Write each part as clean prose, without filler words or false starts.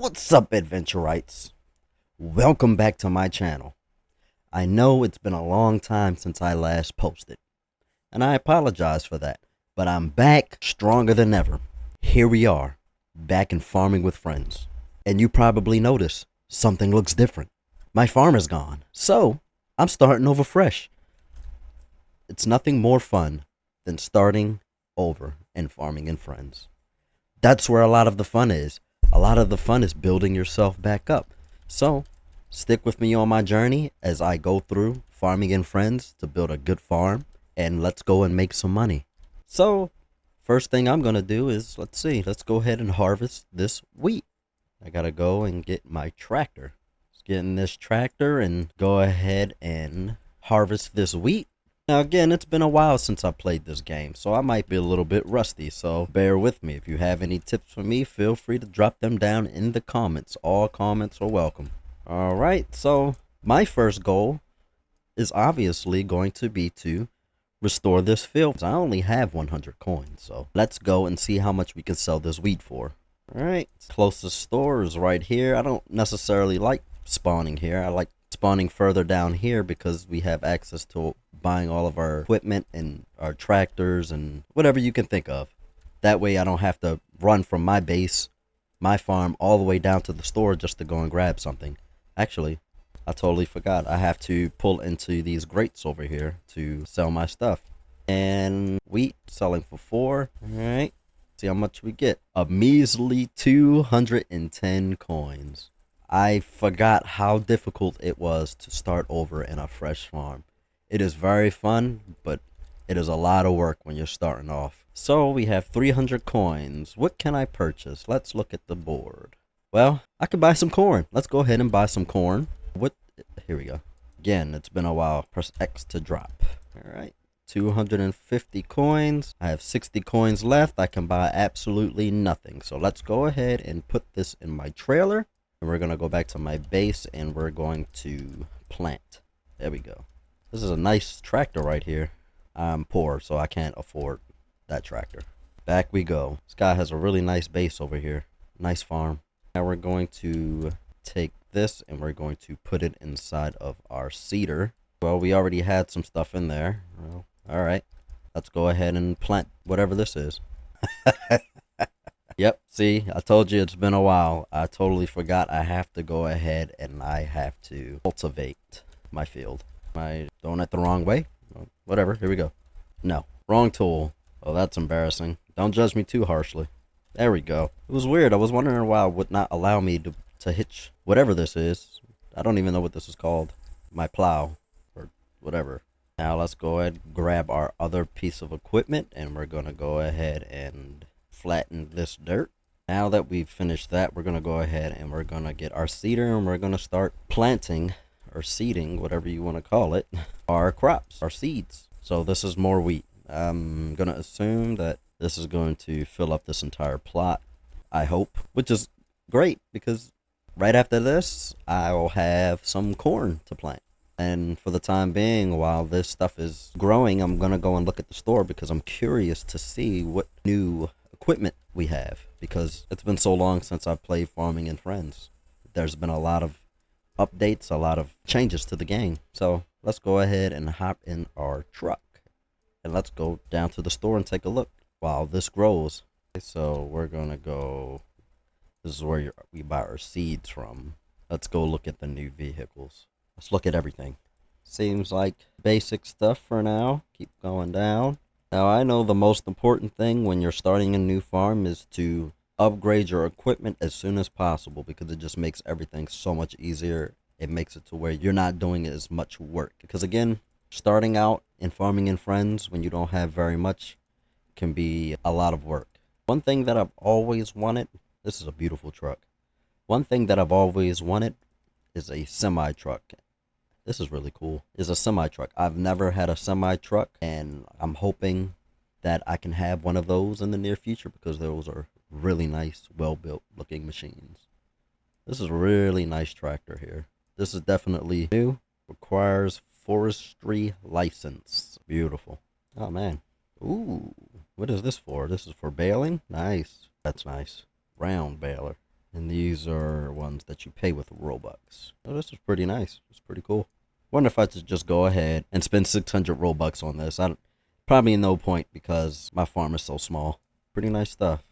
What's up, adventurites? Welcome back to my channel. I know it's been a long time since I last posted, and I apologize for that, but I'm back stronger than ever. Here we are, back in farming with friends. And you probably noticed something looks different. My farm is gone, so I'm starting over fresh. It's nothing more fun than starting over and farming in friends. That's where a lot of the fun is. A lot of the fun is building yourself back up. So, stick with me on my journey as I go through farming in friends to build a good farm, and let's go and make some money. So, first thing I'm going to do is, let's go ahead and harvest this wheat. I got to go and get my tractor. Let's get in this tractor and go ahead and harvest this wheat. Now again, it's been a while since I played this game, so I might be a little bit rusty, so bear with me. If you have any tips for me, feel free to drop them down in the comments. All comments are welcome. Alright, so my first goal is obviously going to be to restore this field. I only have 100 coins, so let's go and see how much we can sell this wheat for. Alright, closest store is right here. I don't necessarily like spawning here. I like spawning further down here because we have access to buying all of our equipment and our tractors and whatever you can think of. That way I don't have to run from my base, my farm, all the way down to the store just to go and grab something. Actually, I totally forgot. I have to pull into these grates over here to sell my stuff. And wheat selling for 4. Alright, see how much we get. A measly 210 coins. I forgot how difficult it was to start over in a fresh farm. It is very fun, but it is a lot of work when you're starting off. So we have 300 coins. What can I purchase? Let's look at the board. Well, I could buy some corn. Let's go ahead and buy some corn. Here we go. Again, it's been a while. Press X to drop. All right. 250 coins. I have 60 coins left. I can buy absolutely nothing. So let's go ahead and put this in my trailer. And we're going to go back to my base and we're going to plant. There we go. This is a nice tractor right here. I'm poor, so I can't afford that tractor. Back we go. This guy has a really nice base over here. Nice farm. Now we're going to take this and we're going to put it inside of our seeder. Well, we already had some stuff in there. Well, all right. Let's go ahead and plant whatever this is. Yep, see, I told you it's been a while. I totally forgot I have to go ahead and I have to cultivate my field. Am I doing it the wrong way? Well, whatever, here we go. No, wrong tool. Oh, that's embarrassing. Don't judge me too harshly. There we go. It was weird. I was wondering why it would not allow me to hitch whatever this is. I don't even know what this is called. My plow or whatever. Now let's go ahead and grab our other piece of equipment and we're going to go ahead and flatten this dirt. Now that we've finished that, we're going to go ahead and we're going to get our seeder and we're going to start planting or seeding, whatever you want to call it, our crops, our seeds. So this is more wheat. I'm going to assume that this is going to fill up this entire plot, I hope, which is great because right after this, I'll have some corn to plant. And for the time being, while this stuff is growing, I'm going to go and look at the store because I'm curious to see what new equipment we have because it's been so long since I've played Farming and Friends. There's been a lot of updates, a lot of changes to the game. So let's go ahead and hop in our truck and let's go down to the store and take a look while this grows. Okay, so we're going to go, this is where we buy our seeds from. Let's go look at the new vehicles. Let's look at everything. Seems like basic stuff for now. Keep going down. Now, I know the most important thing when you're starting a new farm is to upgrade your equipment as soon as possible because it just makes everything so much easier. It makes it to where you're not doing as much work. Because again, starting out in Farming and Friends when you don't have very much can be a lot of work. One thing that I've always wanted, this is a beautiful truck. One thing that I've always wanted is a semi-truck. This is really cool. Is a semi-truck. I've never had a semi-truck, and I'm hoping that I can have one of those in the near future because those are really nice, well-built looking machines. This is a really nice tractor here. This is definitely new. Requires forestry license. Beautiful. Oh, man. Ooh. What is this for? This is for baling? Nice. That's nice. Round baler. And these are ones that you pay with Robux. Oh, this is pretty nice. It's pretty cool. Wonder if I should just go ahead and spend 600 Robux on this. Probably no point because my farm is so small. Pretty nice stuff.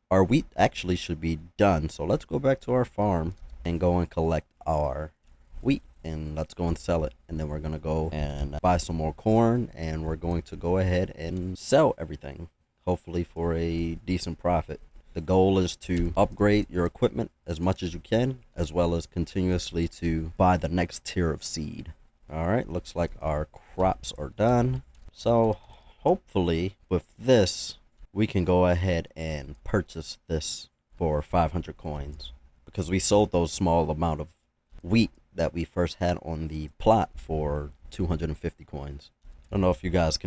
Our wheat actually should be done. So let's go back to our farm and go and collect our wheat. And let's go and sell it. And then we're going to go and buy some more corn. And we're going to go ahead and sell everything. Hopefully for a decent profit. The goal is to upgrade your equipment as much as you can, as well as continuously to buy the next tier of seed. All right, looks like our crops are done. So hopefully with this, we can go ahead and purchase this for 500 coins, because we sold those small amount of wheat that we first had on the plot for 250 coins. I don't know if you guys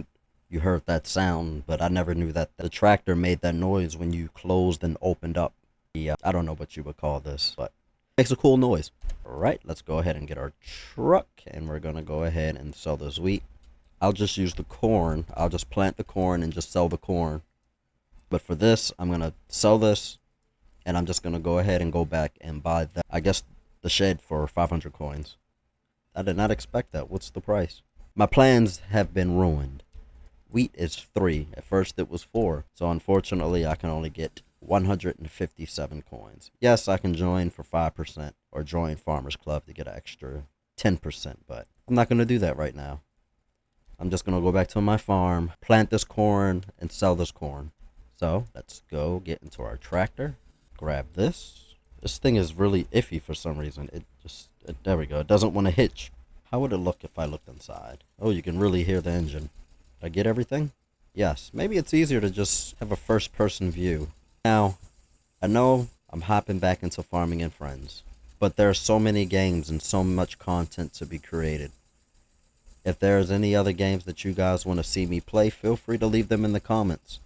you heard that sound, but I never knew that the tractor made that noise when you closed and opened up the, I don't know what you would call this, but it makes a cool noise. All right, let's go ahead and get our truck, and we're going to go ahead and sell this wheat. I'll just use the corn. I'll just plant the corn and just sell the corn. But for this, I'm going to sell this, and I'm just going to go ahead and go back and buy that, I guess, the shed for 500 coins. I did not expect that. What's the price? My plans have been ruined. Wheat is 3. At first it was 4. So unfortunately I can only get 157 coins. Yes, I can join for 5% or join Farmers Club to get an extra 10%, but I'm not going to do that right now. I'm just going to go back to my farm, plant this corn, and sell this corn. So let's go get into our tractor, grab this. This thing is really iffy for some reason. There we go. It doesn't want to hitch. How would it look if I looked inside? Oh, you can really hear the engine. Did I get everything? Yes. Maybe it's easier to just have a first-person view. Now, I know I'm hopping back into Farming and Friends, but there are so many games and so much content to be created. If there's any other games that you guys want to see me play, feel free to leave them in the comments.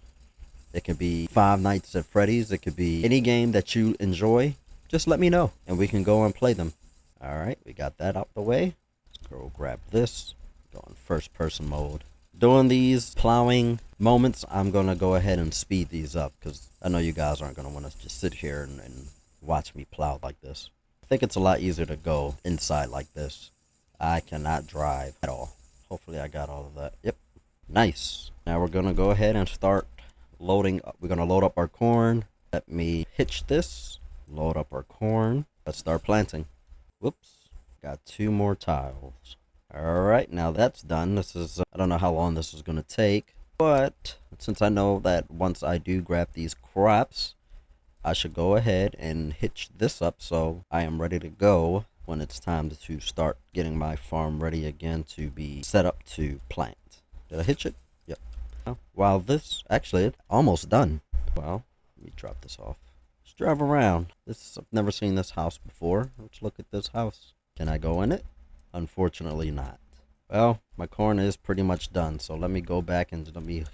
It could be Five Nights at Freddy's. It could be any game that you enjoy. Just let me know, and we can go and play them. All right, we got that out the way. Let's go grab this. Go in first-person mode. During these plowing moments, I'm going to go ahead and speed these up, because I know you guys aren't going to want to just sit here and watch me plow like this. I think it's a lot easier to go inside like this. I cannot drive at all. Hopefully I got all of that. Yep. Nice. Now we're going to go ahead and start loading up. We're going to load up our corn. Let me hitch this. Load up our corn. Let's start planting. Whoops. Got 2 more tiles. Alright, now that's done. This is, I don't know how long this is going to take, but since I know that once I do grab these crops, I should go ahead and hitch this up so I am ready to go when it's time to start getting my farm ready again to be set up to plant. Did I hitch it? Yep. While this, actually, it's almost done. Well, let me drop this off. Let's drive around. I've never seen this house before. Let's look at this house. Can I go in it? Unfortunately not. Well, my corn is pretty much done, so let me go back and let me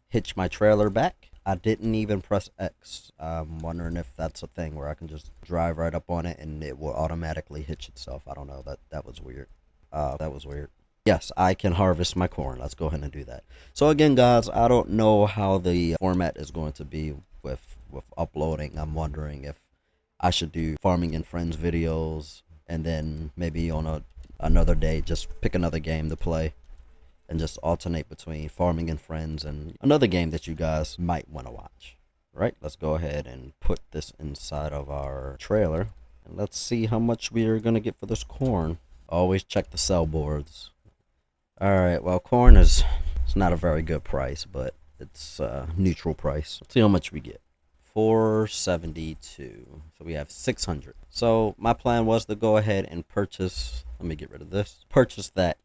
hitch my trailer back. I didn't even press X. I'm wondering if that's a thing where I can just drive right up on it and it will automatically hitch itself. I don't know. That was weird. That was weird. Yes, I can harvest my corn. Let's go ahead and do that. So again, guys, I don't know how the format is going to be with uploading. I'm wondering if I should do Farming and Friends videos, and then maybe on another day just pick another game to play and just alternate between Farming and Friends and another game that you guys might want to watch. Right, let's go ahead and put this inside of our trailer, and let's see how much we are going to get for this corn. Always check the sell boards. Alright, well, corn it's not a very good price, but it's a neutral price. Let's see how much we get. 472. So we have 600. So my plan was to go ahead and purchase, let me get rid of this, purchase that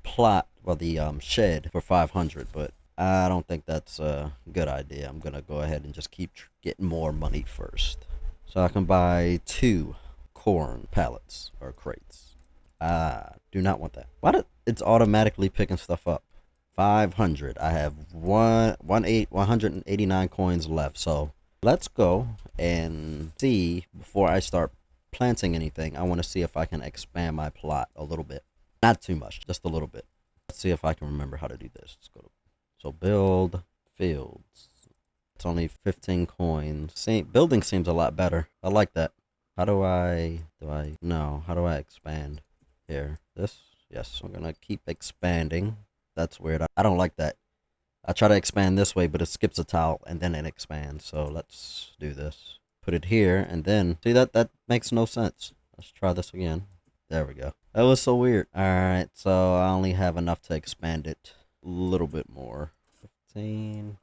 plot, well, the shed for 500, but I don't think that's a good idea. I'm gonna go ahead and just keep getting more money first, so I can buy 2 corn pallets or crates. Do not want that. Why did it's automatically picking stuff up? 500. I have 189 coins left, so let's go and see. Before I start planting anything, I want to see if I can expand my plot a little bit. Not too much, just a little bit. Let's see if I can remember how to do this. Let's go to, so build fields. It's only 15 coins. Building seems a lot better. I like that. How do I, no, how do I expand here? This, yes, I'm gonna keep expanding. That's weird. I don't like that. I try to expand this way, but it skips a tile and then it expands. So let's do this. Put it here and then, see that makes no sense. Let's try this again. There we go. That was so weird. All right, so I only have enough to expand it a little bit more. 15,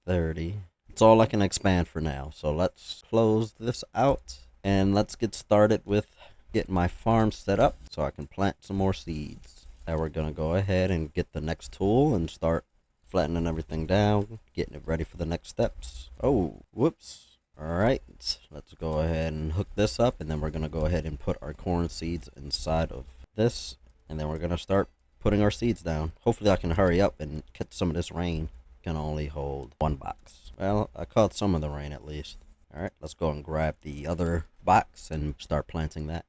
30. It's all I can expand for now. So let's close this out and let's get started with getting my farm set up so I can plant some more seeds. Now we're gonna go ahead and get the next tool and start flattening everything down, getting it ready for the next steps. Oh, whoops. All right, let's go ahead and hook this up, and then we're gonna go ahead and put our corn seeds inside of this, and then we're gonna start putting our seeds down. Hopefully I can hurry up and catch some of this rain. Can only hold one box. Well, I caught some of the rain at least. All right, let's go and grab the other box and start planting that.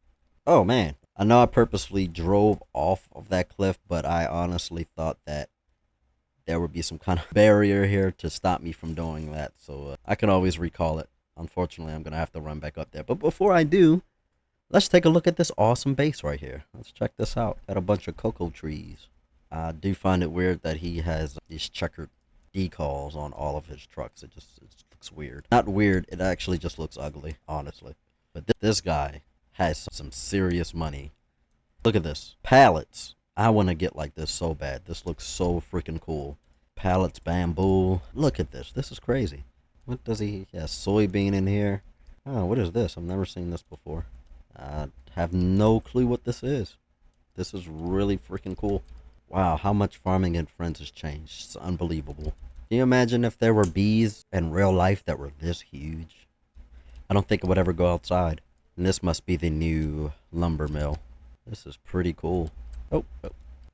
Oh man, I know I purposely drove off of that cliff, but I honestly thought that there would be some kind of barrier here to stop me from doing that, so I can always recall it. Unfortunately, I'm gonna have to run back up there, but before I do, let's take a look at this awesome base right here. Let's check this out. Got a bunch of cocoa trees. I do find it weird that he has these checkered decals on all of his trucks. It looks weird. Not weird, it actually just looks ugly, honestly. But this guy has some serious money. Look at this. Pallets. I want to get like this so bad. This looks so freaking cool. Pallets, bamboo. Look at this. This is crazy. What does he has? Soybean in here. Oh, what is this? I've never seen this before. I have no clue what this is. This is really freaking cool. Wow, how much farming and friends has changed. It's unbelievable. Can you imagine if there were bees in real life that were this huge? I don't think it would ever go outside. And this must be the new lumber mill. This is pretty cool. Oh,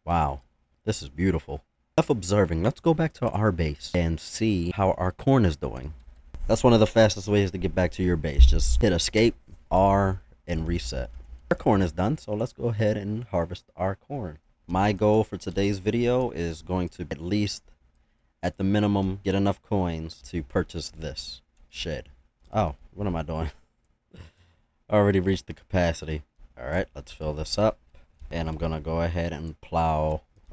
wow. This is beautiful. Enough observing. Let's go back to our base and see how our corn is doing. That's one of the fastest ways to get back to your base. Just hit escape, R, and reset. Our corn is done, so let's go ahead and harvest our corn. My goal for today's video is going to at least, at the minimum, get enough coins to purchase this shed. Oh, what am I doing? I already reached the capacity. Alright, let's fill this up. And I'm going to go ahead and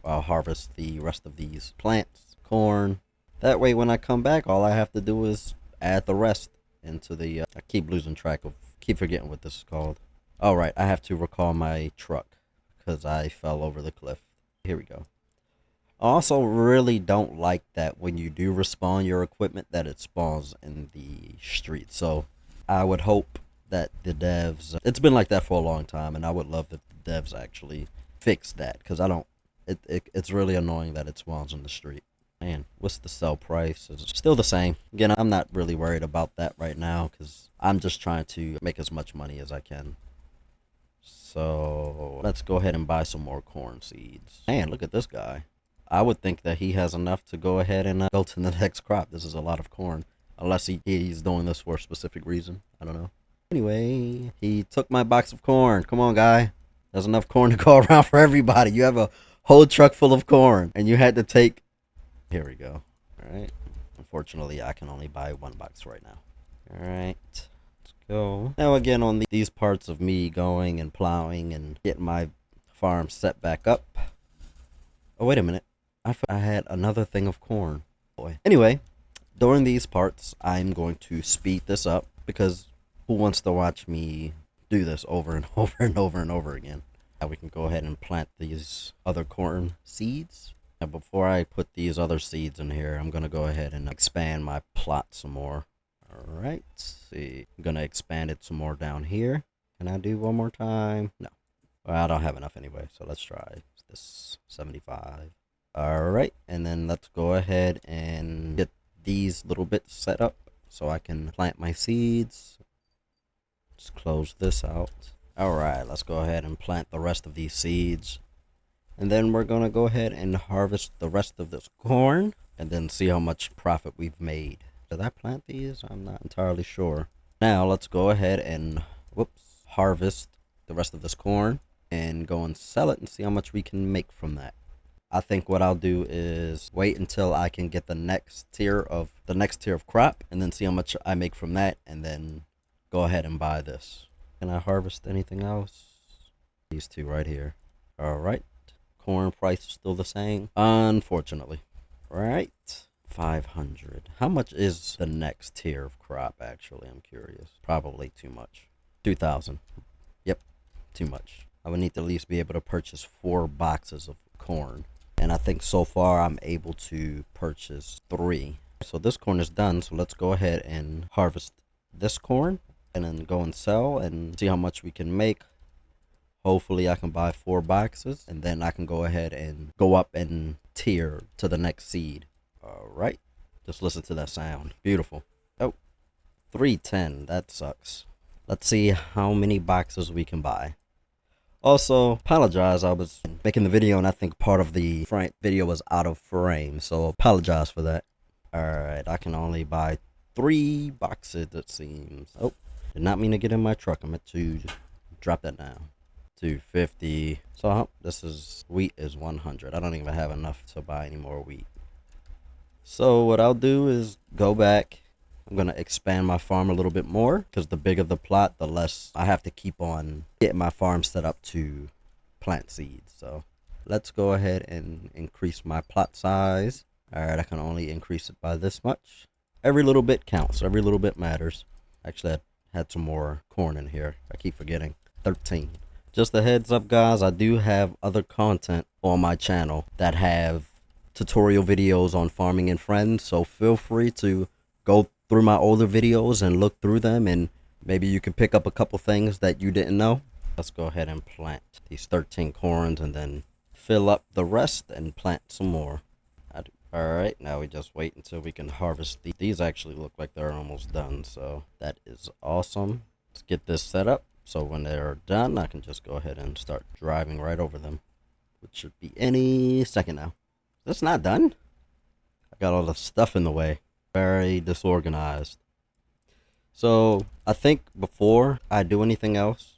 harvest the rest of these plants, corn. That way when I come back, all I have to do is add the rest into the, I keep losing track of, keep forgetting what this is called. All right, I have to recall my truck because I fell over the cliff. Here we go. I also really don't like that when you do respawn your equipment that it spawns in the street. So I would hope that the devs, it's been like that for a long time, and I would love if the devs actually fix that, because I don't, it's really annoying that it spawns in the street. Man, what's the sell price? Is it still the same? Again, I'm not really worried about that right now because I'm just trying to make as much money as I can. So let's go ahead and buy some more corn seeds. Man, look at this guy. I would think that he has enough to go ahead and go to the next crop. This is a lot of corn, unless he's doing this for a specific reason. I don't know. Anyway, he took my box of corn. Come on, guy. There's enough corn to go around for everybody. You have a whole truck full of corn, and you had to take... Here we go. All right. Unfortunately, I can only buy one box right now. All right. Let's go. Now, again, on these parts of me going and plowing and getting my farm set back up. Oh, wait a minute. I had another thing of corn. Boy. Anyway, during these parts, I'm going to speed this up because who wants to watch me do this over and over and over and over again? Now we can go ahead and plant these other corn seeds. Now before I put these other seeds in here, I'm going to go ahead and expand my plot some more. Alright, let's see. I'm going to expand it some more down here. Can I do one more time? No. Well, I don't have enough anyway, so let's try this 75. Alright, and then let's go ahead and get these little bits set up so I can plant my seeds. Just close this out. Alright, let's go ahead and plant the rest of these seeds. And then we're going to go ahead and harvest the rest of this corn and then see how much profit we've made. Did I plant these? I'm not entirely sure. Now let's go ahead and harvest the rest of this corn and go and sell it and see how much we can make from that. I think what I'll do is wait until I can get the next tier of crop and then see how much I make from that and then go ahead and buy this. Can I harvest anything else? These two right here. All right. Corn price is still the same, unfortunately. All right. 500. How much is the next tier of crop, actually? I'm curious. Probably too much. 2,000. Yep, too much. I would need to at least be able to purchase 4 boxes of corn. And I think so far I'm able to purchase 3. So this corn is done. So let's go ahead and harvest this corn and then go and sell and see how much we can make. Hopefully I can buy 4 boxes and then I can go ahead and go up and tier to the next seed. All right. Just listen to that sound. Beautiful. Oh, 310. That sucks. Let's see how many boxes we can buy. Also, apologize. I was making the video and I think part of the front video was out of frame. So apologize for that. All right. I can only buy 3 boxes, it seems. Oh, did not mean to get in my truck. I meant to drop that down. 250. So this is wheat is 100. I don't even have enough to buy any more wheat. So what I'll do is go back. I'm going to expand my farm a little bit more because the bigger the plot, the less I have to keep on getting my farm set up to plant seeds. So let's go ahead and increase my plot size. All right, I can only increase it by this much. Every little bit counts. Every little bit matters. Actually, I had some more corn in here. I keep forgetting. 13. Just a heads up, guys, I do have other content on my channel that have tutorial videos on farming and friends, so feel free to go through my older videos and look through them, and maybe you can pick up a couple things that you didn't know. Let's go ahead and plant these 13 corns and then fill up the rest and plant some more. All right, now we just wait until we can harvest these. These actually look like they're almost done, so that is awesome. Let's get this set up. So when they're done, I can just go ahead and start driving right over them, which should be any second now. That's not done. I got all the stuff in the way. Very disorganized. So I think before I do anything else,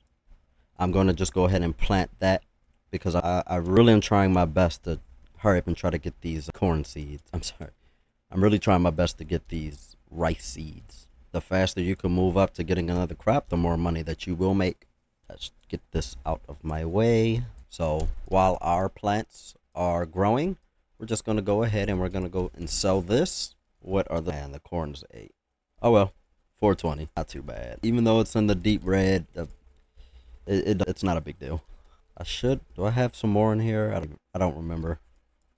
I'm going to just go ahead and plant that because I really am trying my best to hurry up and try to get these corn seeds. I'm sorry. I'm really trying my best to get these rice seeds. The faster you can move up to getting another crop, the more money that you will make. Let's get this out of my way. So while our plants are growing, we're just going to go ahead and we're going to go and sell this. What are and the corn's 8. Oh well, 420. Not too bad. Even though it's in the deep red, it's not a big deal. Do I have some more in here? I don't remember.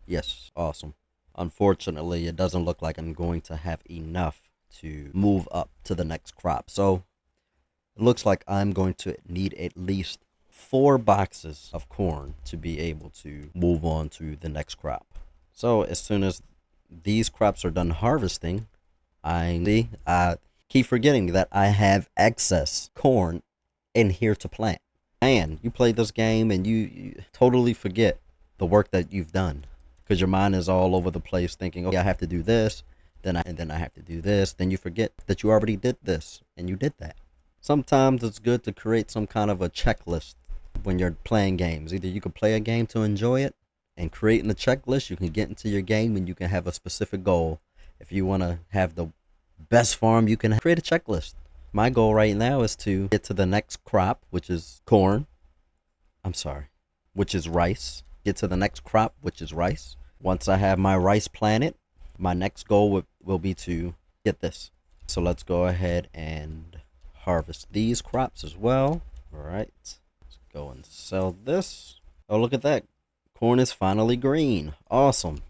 Yes, awesome. Unfortunately, it doesn't look like I'm going to have enough to move up to the next crop. So it looks like I'm going to need at least 4 boxes of corn to be able to move on to the next crop. So as soon as these crops are done harvesting, I keep forgetting that I have excess corn in here to plant. And you play this game and you totally forget the work that you've done because your mind is all over the place thinking, okay, I have to do this. Then I have to do this. Then you forget that you already did this and you did that. Sometimes it's good to create some kind of a checklist when you're playing games. Either you can play a game to enjoy it, and creating the checklist, you can get into your game and you can have a specific goal. If you want to have the best farm, you can create a checklist. My goal right now is to get to the next crop, which is corn. I'm sorry, which is rice. Get to the next crop, which is rice. Once I have my rice planted, my next goal will be to get this. So let's go ahead and harvest these crops as well. All right, let's go and sell this. Oh, look at that. Corn is finally green. Awesome.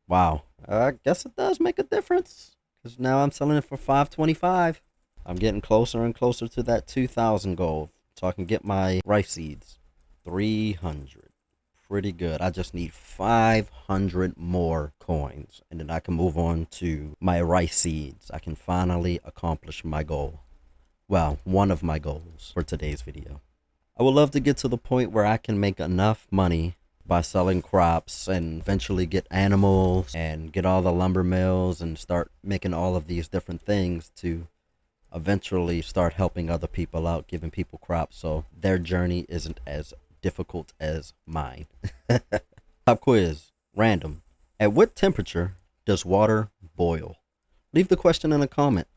Wow. I guess it does make a difference because now I'm selling it for $5.25. I'm getting closer and closer to that 2,000 goal so I can get my rice seeds. 300. Pretty good. I just need 500 more coins and then I can move on to my rice seeds. I can finally accomplish my goal. Well, one of my goals for today's video. I would love to get to the point where I can make enough money by selling crops and eventually get animals and get all the lumber mills and start making all of these different things to eventually start helping other people out, giving people crops so their journey isn't as difficult as mine. Pop quiz, random. At what temperature does water boil? Leave the question in a comment.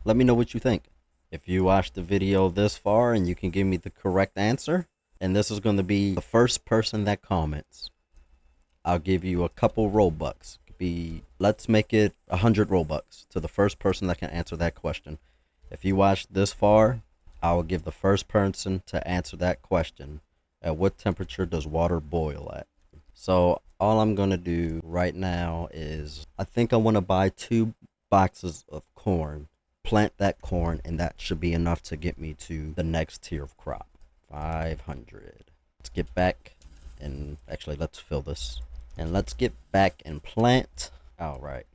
Let me know what you think. If you watched the video this far and you can give me the correct answer, and this is going to be the first person that comments, I'll give you a couple Robux. Let's make it 100 Robux to the first person that can answer that question. If you watched this far, I will give the first person to answer that question. At what temperature does water boil at? So all I'm going to do right now is, I think I want to buy 2 boxes of corn, plant that corn, and that should be enough to get me to the next tier of crop. 500. Let's get back and actually let's fill this. And let's get back and plant. All right.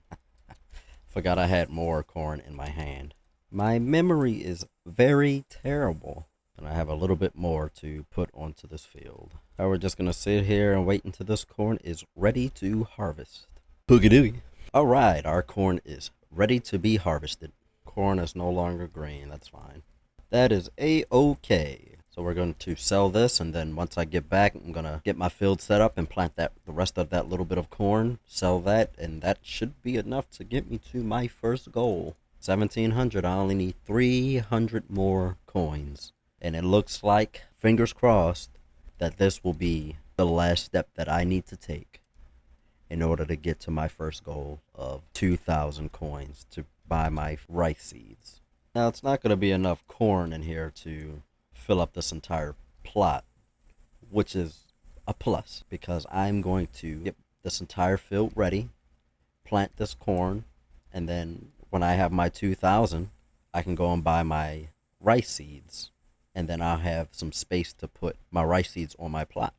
Forgot I had more corn in my hand. My memory is very terrible. And I have a little bit more to put onto this field. Now we're just going to sit here and wait until this corn is ready to harvest. Boogadoo. All right. Our corn is ready to be harvested. Corn is no longer green. That's fine. That is a-okay. So we're going to sell this, and then once I get back, I'm going to get my field set up and plant the rest of that little bit of corn, sell that, and that should be enough to get me to my first goal. 1,700. I only need 300 more coins. And it looks like, fingers crossed, that this will be the last step that I need to take in order to get to my first goal of 2,000 coins to buy my rice seeds. Now, it's not going to be enough corn in here to fill up this entire plot, which is a plus because I'm going to get this entire field ready, plant this corn, and then when I have my 2,000, I can go and buy my rice seeds, and then I'll have some space to put my rice seeds on my plot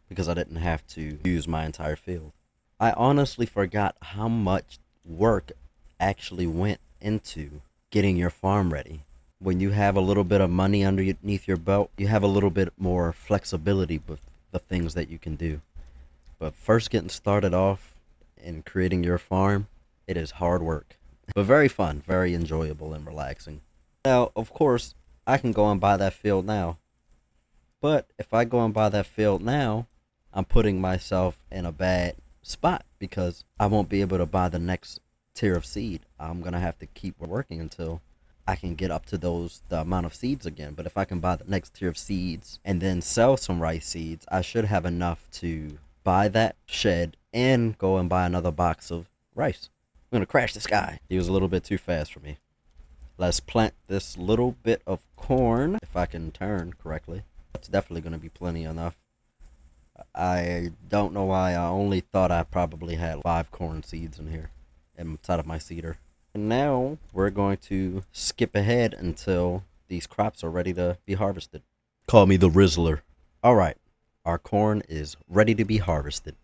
because I didn't have to use my entire field. I honestly forgot how much work actually went into getting your farm ready. When you have a little bit of money underneath your belt, you have a little bit more flexibility with the things that you can do. But first getting started off and creating your farm, it is hard work. But very fun, very enjoyable and relaxing. Now, of course, I can go and buy that field now. But if I go and buy that field now, I'm putting myself in a bad spot because I won't be able to buy the next tier of seed. I'm going to have to keep working until I can get up to the amount of seeds again. But if I can buy the next tier of seeds and then sell some rice seeds, I should have enough to buy that shed and go and buy another box of rice. I'm gonna crash this guy. He was a little bit too fast for me. Let's plant this little bit of corn, if I can turn correctly. That's definitely gonna be plenty enough. I don't know why I only thought I probably had 5 corn seeds in here inside of my seeder. And now we're going to skip ahead until these crops are ready to be harvested. Call me the Rizzler. All right, our corn is ready to be harvested.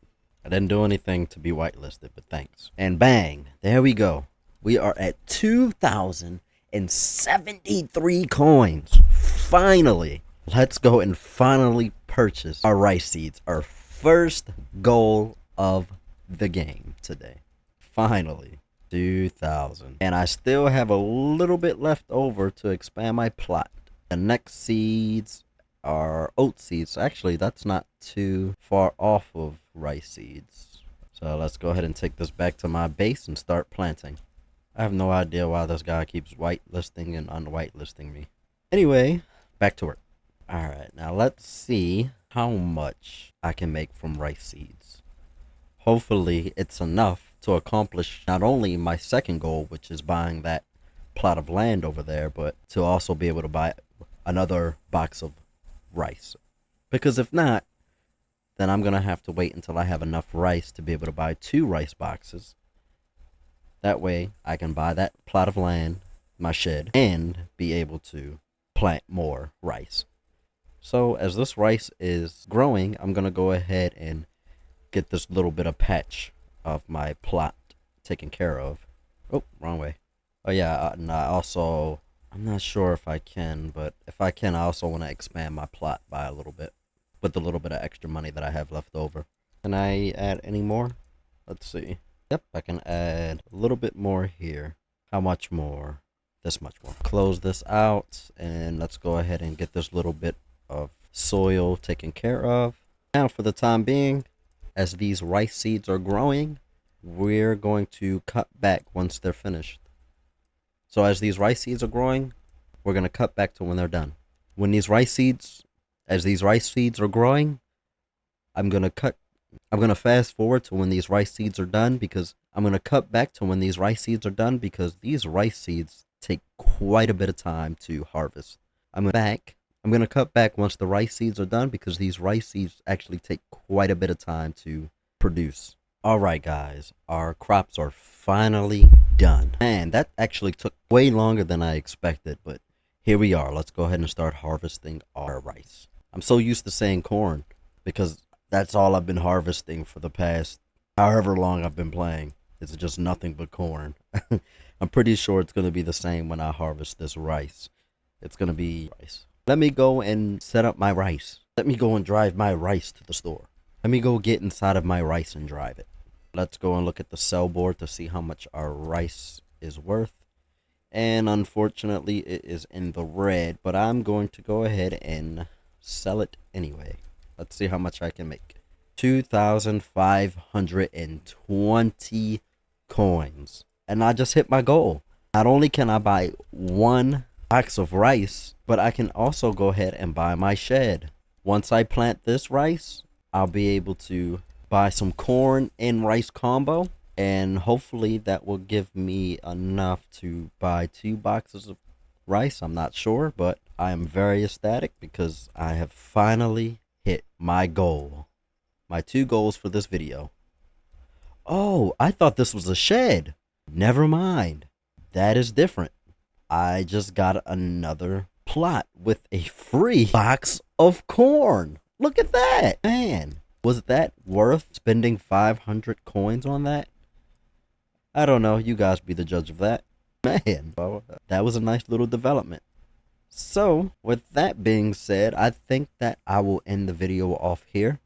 I didn't do anything to be whitelisted, but thanks. And bang, there we go. We are at 2,073 coins. Finally, let's go and finally purchase our rice seeds. Our first goal of the game today. Finally. 2,000. And I still have a little bit left over to expand my plot. The next seeds are oat seeds. Actually, that's not too far off of rice seeds. So let's go ahead and take this back to my base and start planting. I have no idea why this guy keeps whitelisting and unwhitelisting me. Anyway, back to work. Alright, now let's see how much I can make from rice seeds. Hopefully it's enough to accomplish not only my second goal, which is buying that plot of land over there, but to also be able to buy another box of rice. Because if not, then I'm going to have to wait until I have enough rice to be able to buy 2 rice boxes. That way I can buy that plot of land, my shed, and be able to plant more rice. So as this rice is growing, I'm going to go ahead and get this little bit of patch of my plot taken care of. Oh, wrong way. Oh yeah, and I'm not sure if I can, but if I can, I also want to expand my plot by a little bit with the little bit of extra money that I have left over. Can I add any more? Let's see. Yep, I can add a little bit more here. How much more? This much more. Close this out, and let's go ahead and get this little bit of soil taken care of. Now, for the time being, as these rice seeds are growing, we're going to cut back once they're finished. So as these rice seeds are growing, we're going to cut back to when they're done. When these rice seeds, as these rice seeds are growing, I'm going to fast forward to when these rice seeds are done, because I'm going to cut back to when these rice seeds are done, because these rice seeds take quite a bit of time to harvest. I'm going to cut back once the rice seeds are done, because these rice seeds actually take quite a bit of time to produce. Alright guys, our crops are finally done. Man, that actually took way longer than I expected, but here we are. Let's go ahead and start harvesting our rice. I'm so used to saying corn because that's all I've been harvesting for the past however long I've been playing. It's just nothing but corn. I'm pretty sure it's going to be the same when I harvest this rice. It's going to be rice. Let me go and set up my rice. Let me go and drive my rice to the store. Let me go get inside of my rice and drive it. Let's go and look at the sell board to see how much our rice is worth. And unfortunately, it is in the red, but I'm going to go ahead and sell it anyway. Let's see how much I can make. 2,520 coins. And I just hit my goal. Not only can I buy one box of rice, but I can also go ahead and buy my shed. Once I plant this rice, I'll be able to buy some corn and rice combo, and hopefully that will give me enough to buy 2 boxes of rice. I'm not sure, but I am very ecstatic because I have finally hit my goal. My 2 goals for this video. Oh, I thought this was a shed. Never mind. That is different. I just got another plot with a free box of corn. Look at that, man. Was that worth spending 500 coins on that? I don't know. You guys be the judge of that. Man, that was a nice little development. So, with that being said, I think that I will end the video off here.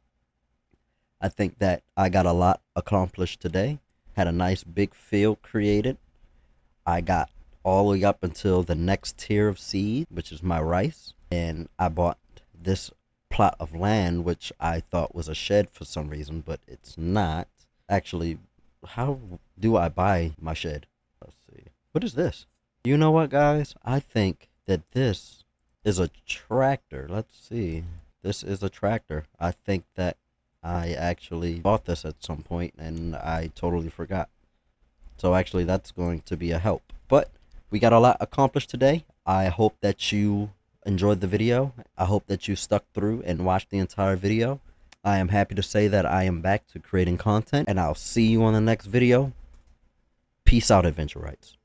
I think that I got a lot accomplished today. Had a nice big field created. I got all the way up until the next tier of seed, which is my rice. And I bought this plot of land, which I thought was a shed for some reason, but it's not. Actually, how do I buy my shed? Let's see. What is this? You know what, guys? I think that this is a tractor. Let's see. This is a tractor. I think that I actually bought this at some point and I totally forgot. So actually that's going to be a help. But we got a lot accomplished today. I hope that you enjoyed the video. I hope that you stuck through and watched the entire video. I am happy to say that I am back to creating content, and I'll see you on the next video. Peace out, Adventurites.